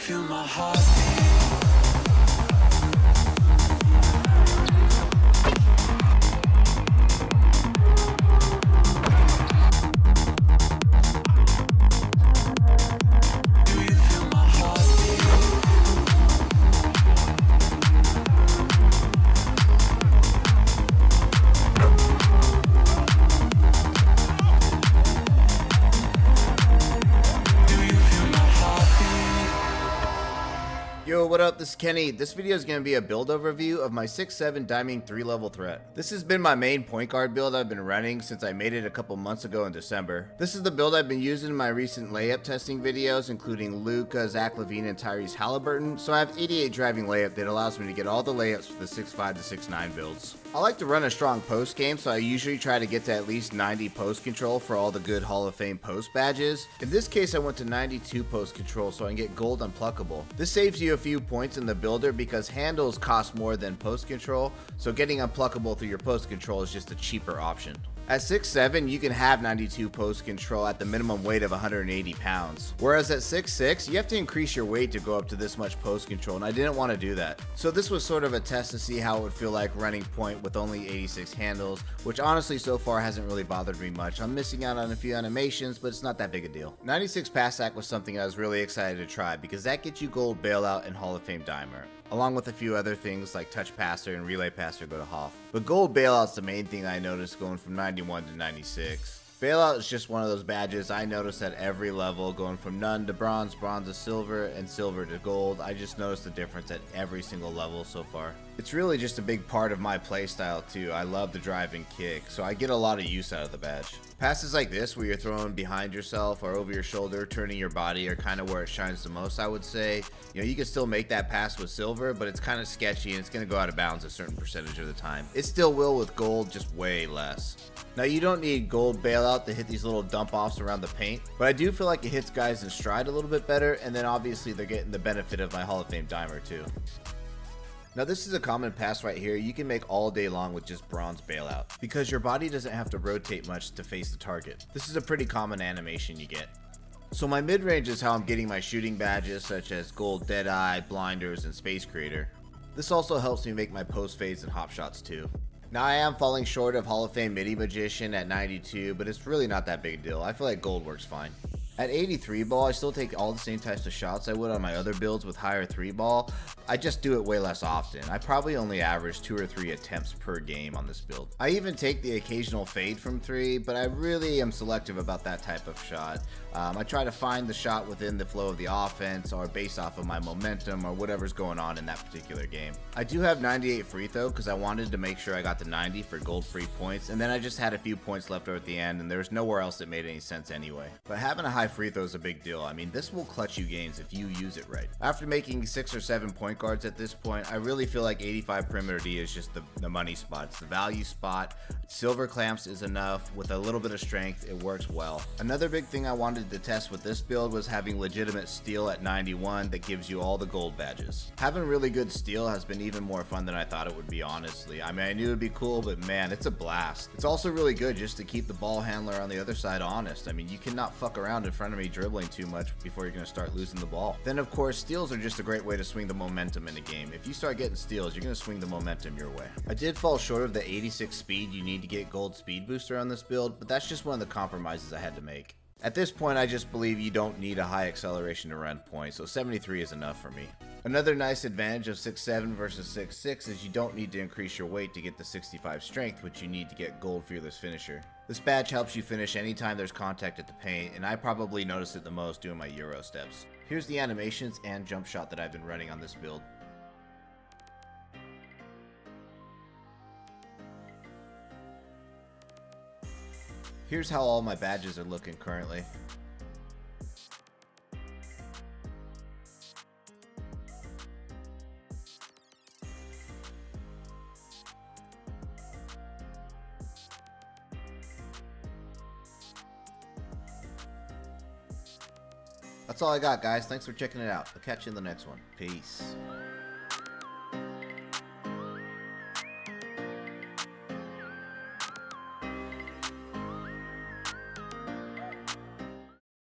feel my heartbeat? Yo, what up? This is Kenny. This video is going to be a build overview of my 6'7 Diamond 3-level threat. This has been my main point guard build I've been running since I made it a couple months ago in December. This is the build I've been using in my recent layup testing videos, including Luka, Zach LaVine, and Tyrese Halliburton, so I have 88 driving layup that allows me to get all the layups for the 6'5 to 6'9 builds. I like to run a strong post game, so I usually try to get to at least 90 post control for all the good Hall of Fame post badges. In this case, I went to 92 post control so I can get gold unpluckable. This saves you a few points in the builder because handles cost more than post control, so getting unpluckable through your post control is just a cheaper option. At 6'7", you can have 92 post control at the minimum weight of 180 pounds. Whereas at 6'6", you have to increase your weight to go up to this much post control, and I didn't want to do that. So this was sort of a test to see how it would feel like running point with only 86 handles, which honestly so far hasn't really bothered me much. I'm missing out on a few animations, but it's not that big a deal. 96 pass act was something I was really excited to try because that gets you gold bailout and Hall of Fame dimer, along with a few other things like touch passer and relay passer go to Hoff. But gold bailout's the main thing I noticed going from 91 to 96. Bailout is just one of those badges I noticed at every level, going from none to bronze, bronze to silver, and silver to gold. I just noticed the difference at every single level so far. It's really just a big part of my playstyle too. I love the drive and kick, so I get a lot of use out of the badge. Passes like this, where you're throwing behind yourself or over your shoulder, turning your body, are kind of where it shines the most, I would say. You know, you can still make that pass with silver, but it's kind of sketchy and it's going to go out of bounds a certain percentage of the time. It still will with gold, just way less. Now, you don't need gold bailout to hit these little dump offs around the paint, but I do feel like it hits guys in stride a little bit better, and then obviously they're getting the benefit of my Hall of Fame dimer too. Now this is a common pass right here you can make all day long with just bronze bailout, because your body doesn't have to rotate much to face the target. This is a pretty common animation you get. So my mid-range is how I'm getting my shooting badges such as gold deadeye, blinders, and space creator. This also helps me make my post fades and hop shots too. Now I am falling short of Hall of Fame midi magician at 92, but it's really not that big a deal. I feel like gold works fine. At 83 ball, I still take all the same types of shots I would on my other builds with higher 3 ball. I just do it way less often. I probably only average 2 or 3 attempts per game on this build. I even take the occasional fade from 3, but I really am selective about that type of shot. I try to find the shot within the flow of the offense or based off of my momentum or whatever's going on in that particular game. I do have 98 free throw because I wanted to make sure I got to 90 for gold free points, and then I just had a few points left over at the end and there was nowhere else that made any sense anyway. But having a high free throw is a big deal. I mean, this will clutch you games if you use it right. After making 6 or 7 point guards at this point, I really feel like 85 perimeter D is just the money spot. It's the value spot. Silver clamps is enough. With a little bit of strength, it works well. Another big thing I wanted to test with this build was having legitimate steal at 91 that gives you all the gold badges. Having really good steal has been even more fun than I thought it would be, honestly. I mean, I knew it would be cool, but man, it's a blast. It's also really good just to keep the ball handler on the other side honest. I mean, you cannot fuck around in front of me dribbling too much before you're going to start losing the ball. Then of course, steals are just a great way to swing the momentum in a game. If you start getting steals, you're going to swing the momentum your way. I did fall short of the 86 speed you need to get gold speed booster on this build, but that's just one of the compromises I had to make. At this point, I just believe you don't need a high acceleration to run point, so 73 is enough for me. Another nice advantage of 6'7 versus 6'6 is you don't need to increase your weight to get the 65 strength, which you need to get gold fearless finisher. This badge helps you finish anytime there's contact at the paint, and I probably notice it the most doing my Euro steps. Here's the animations and jump shot that I've been running on this build. Here's how all my badges are looking currently. That's all I got, guys. Thanks for checking it out. I'll catch you in the next one. Peace.